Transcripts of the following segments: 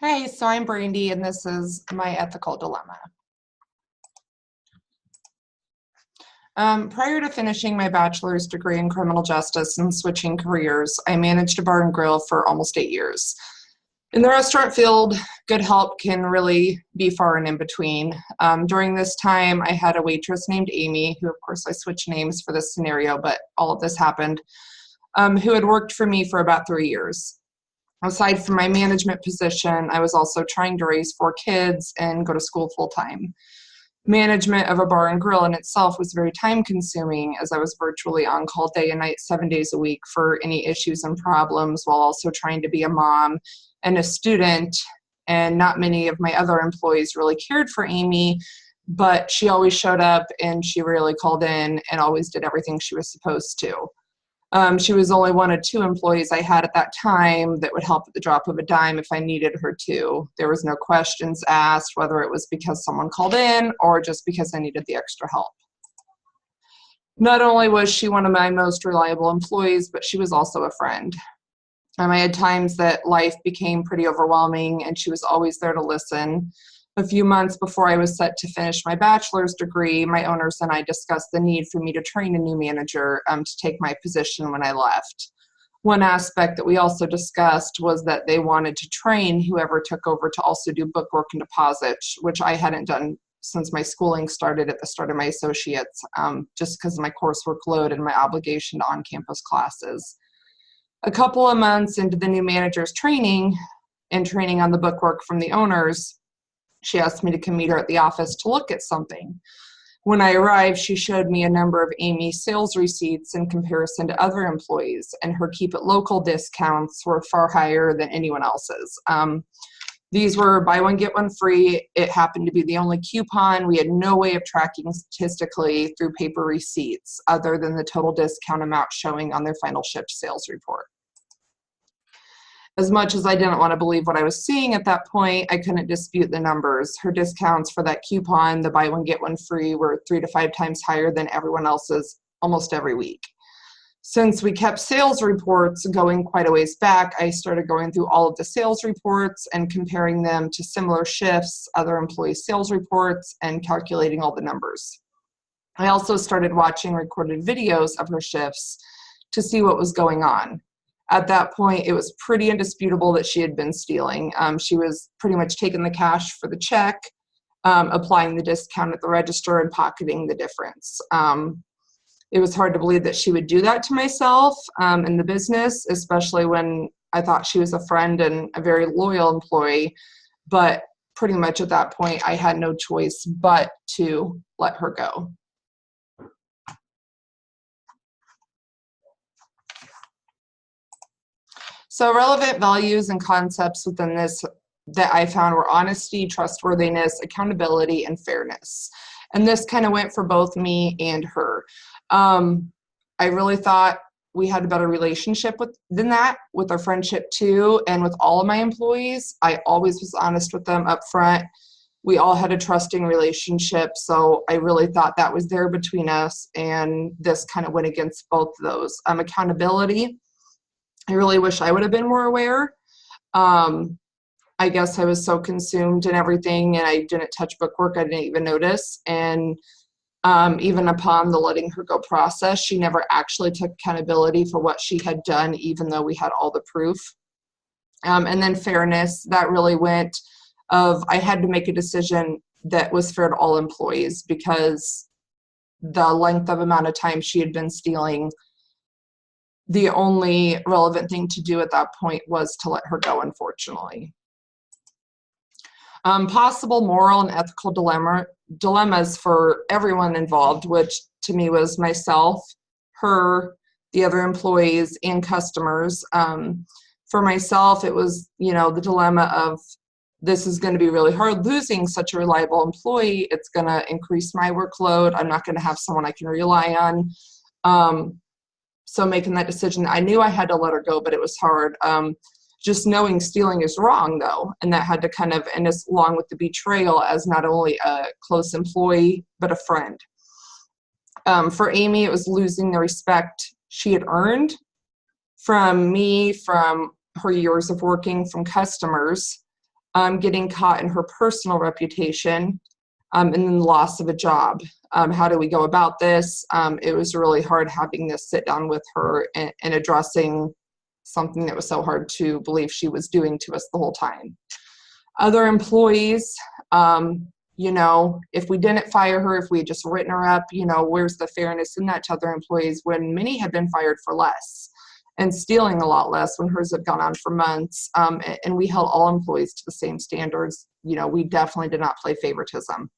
Hey, so I'm Brandy, and this is my ethical dilemma. Prior to finishing my bachelor's degree in criminal justice and switching careers, I managed a bar and grill for almost 8 years. In the restaurant field, good help can really be far and in between. During this time, I had a waitress named Amy, who, of course, I switched names for this scenario, but all of this happened, who had worked for me for about 3 years. Aside from my management position, I was also trying to raise 4 kids and go to school full time. Management of a bar and grill in itself was very time consuming as I was virtually on call day and night, 7 days a week for any issues and problems while also trying to be a mom and a student. And not many of my other employees really cared for Amy, but she always showed up and she really called in and always did everything she was supposed to. She was only one of 2 employees I had at that time that would help at the drop of a dime if I needed her to. There was no questions asked, whether it was because someone called in or just because I needed the extra help. Not only was she one of my most reliable employees, but she was also a friend. I had times that life became pretty overwhelming, and she was always there to listen. A few months before I was set to finish my bachelor's degree, my owners and I discussed the need for me to train a new manager to take my position when I left. One aspect that we also discussed was that they wanted to train whoever took over to also do bookwork and deposits, which I hadn't done since my schooling started at the start of my associates, just because of my coursework load and my obligation to on-campus classes. A couple of months into the new manager's training and training on the bookwork from the owners, she asked me to come meet her at the office to look at something. When I arrived, she showed me a number of Amy's sales receipts in comparison to other employees, and her Keep It Local discounts were far higher than anyone else's. These were buy one, get one free. It happened to be the only coupon. We had no way of tracking statistically through paper receipts other than the total discount amount showing on their final shipped sales report. As much as I didn't want to believe what I was seeing at that point, I couldn't dispute the numbers. Her discounts for that coupon, the buy one, get one free, were 3 to 5 times higher than everyone else's almost every week. Since we kept sales reports going quite a ways back, I started going through all of the sales reports and comparing them to similar shifts, other employee sales reports, and calculating all the numbers. I also started watching recorded videos of her shifts to see what was going on. At that point, it was pretty indisputable that she had been stealing. She was pretty much taking the cash for the check, applying the discount at the register, and pocketing the difference. It was hard to believe that she would do that to myself in the business, especially when I thought she was a friend and a very loyal employee. But pretty much at that point, I had no choice but to let her go. So relevant values and concepts within this that I found were honesty, trustworthiness, accountability, and fairness. And this kind of went for both me and her. I really thought we had a better relationship than that, with our friendship too, and with all of my employees. I always was honest with them up front. We all had a trusting relationship, so I really thought that was there between us, and this kind of went against both of those. Accountability, I really wish I would have been more aware. I guess I was so consumed in everything, and I didn't touch bookwork. I didn't even notice. And even upon the letting her go process, she never actually took accountability for what she had done, even though we had all the proof. And then fairness, that really went of I had to make a decision that was fair to all employees, because the length of amount of time she had been stealing, the only relevant thing to do at that point was to let her go, unfortunately. Possible moral and ethical dilemmas for everyone involved, which to me was myself, her, the other employees, and customers. For myself, it was, the dilemma of, this is going to be really hard losing such a reliable employee. It's going to increase my workload. I'm not going to have someone I can rely on. So making that decision, I knew I had to let her go, but it was hard. Just knowing stealing is wrong, though, and that had to kind of end us along with the betrayal as not only a close employee, but a friend. For Amy, it was losing the respect she had earned from me, from her years of working, from customers. getting caught in her personal reputation, and then the loss of a job. How do we go about this? It was really hard having this sit down with her and addressing something that was so hard to believe she was doing to us the whole time. Other employees, if we didn't fire her, if we had just written her up, where's the fairness in that to other employees when many had been fired for less and stealing a lot less when hers had gone on for months. And we held all employees to the same standards. We definitely did not play favoritism.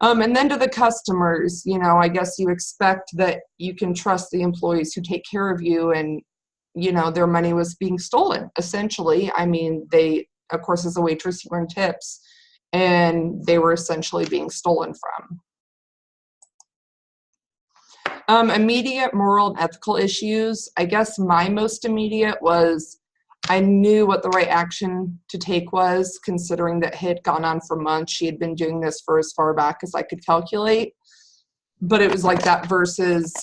And then to the customers, I guess you expect that you can trust the employees who take care of you, and, their money was being stolen, essentially. I mean, they, of course, as a waitress, you earn tips, and they were essentially being stolen from. Immediate moral and ethical issues. I guess my most immediate was I knew what the right action to take was, considering that it had gone on for months. She had been doing this for as far back as I could calculate. But it was like that versus,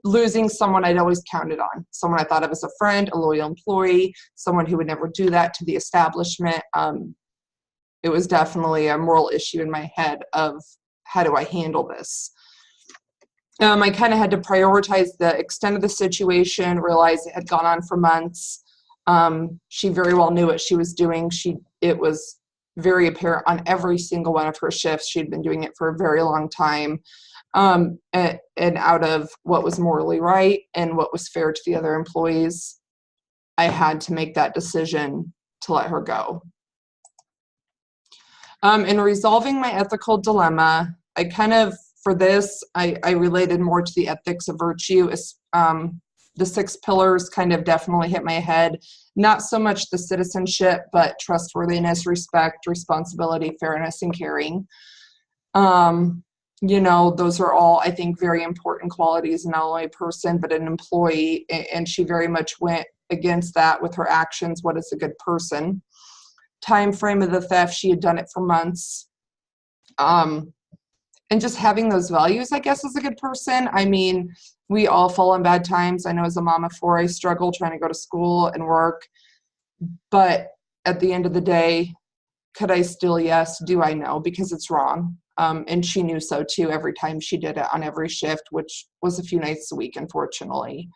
losing someone I'd always counted on, someone I thought of as a friend, a loyal employee, someone who would never do that to the establishment. It was definitely a moral issue in my head of how do I handle this? I kind of had to prioritize the extent of the situation, realize it had gone on for months. She very well knew what she was doing. It was very apparent on every single one of her shifts. She'd been doing it for a very long time. And out of what was morally right and what was fair to the other employees, I had to make that decision to let her go. In resolving my ethical dilemma, for this, I related more to the ethics of virtue. The 6 pillars kind of definitely hit my head. Not so much the citizenship, but trustworthiness, respect, responsibility, fairness, and caring. Those are all, I think, very important qualities in not only a person, but an employee. And she very much went against that with her actions. What is a good person? Time frame of the theft, she had done it for months. And just having those values, I guess, as a good person. I mean, we all fall in bad times. I know as a mom of 4, I struggle trying to go to school and work. But at the end of the day, could I still? Yes. Do I? No, because it's wrong. And she knew so too every time she did it on every shift, which was a few nights a week, unfortunately.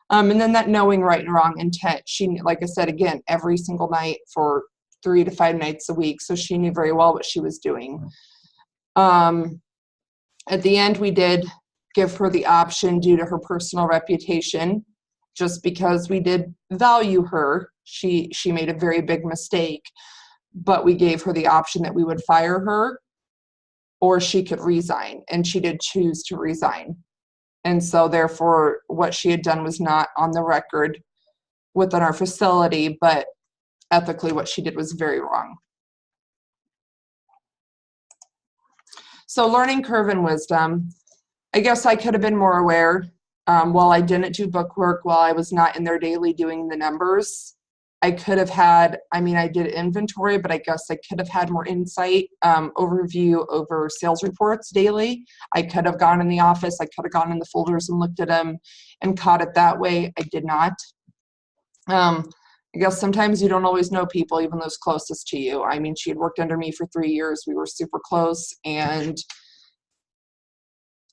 And then that knowing right and wrong intent, she, like I said, again, every single night for 3 to 5 nights a week. So she knew very well what she was doing. At the end, we did give her the option due to her personal reputation, just because we did value her. She made a very big mistake, but we gave her the option that we would fire her or she could resign, and she did choose to resign. And so therefore, what she had done was not on the record within our facility, but ethically what she did was very wrong. So learning curve and wisdom. I guess I could have been more aware. While I didn't do book work, while I was not in there daily doing the numbers, I could have had, I did inventory, but I guess I could have had more insight, overview over sales reports daily. I could have gone in the office, I could have gone in the folders and looked at them and caught it that way. I did not. I guess sometimes you don't always know people, even those closest to you. She had worked under me for 3 years. We were super close, and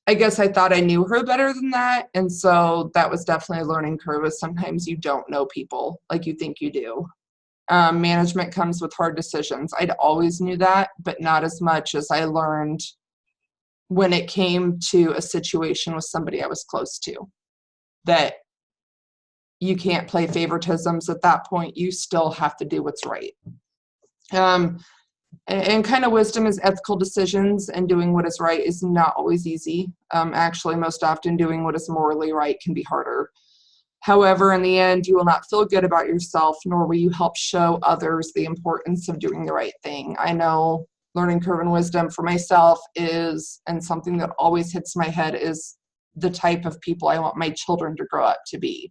I guess I thought I knew her better than that. And so that was definitely a learning curve, is sometimes you don't know people like you think you do. Management comes with hard decisions. I'd always knew that, but not as much as I learned when it came to a situation with somebody I was close to, that you can't play favoritisms at that point. You still have to do what's right. And kind of wisdom is ethical decisions, and doing what is right is not always easy. Actually, most often doing what is morally right can be harder. However, in the end, you will not feel good about yourself, nor will you help show others the importance of doing the right thing. I know learning curve and wisdom for myself is, and something that always hits my head, is the type of people I want my children to grow up to be.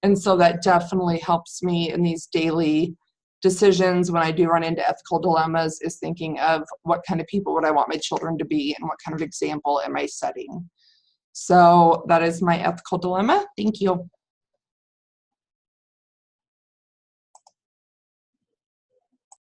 And so that definitely helps me in these daily decisions when I do run into ethical dilemmas, is thinking of what kind of people would I want my children to be and what kind of example am I setting. So that is my ethical dilemma. Thank you.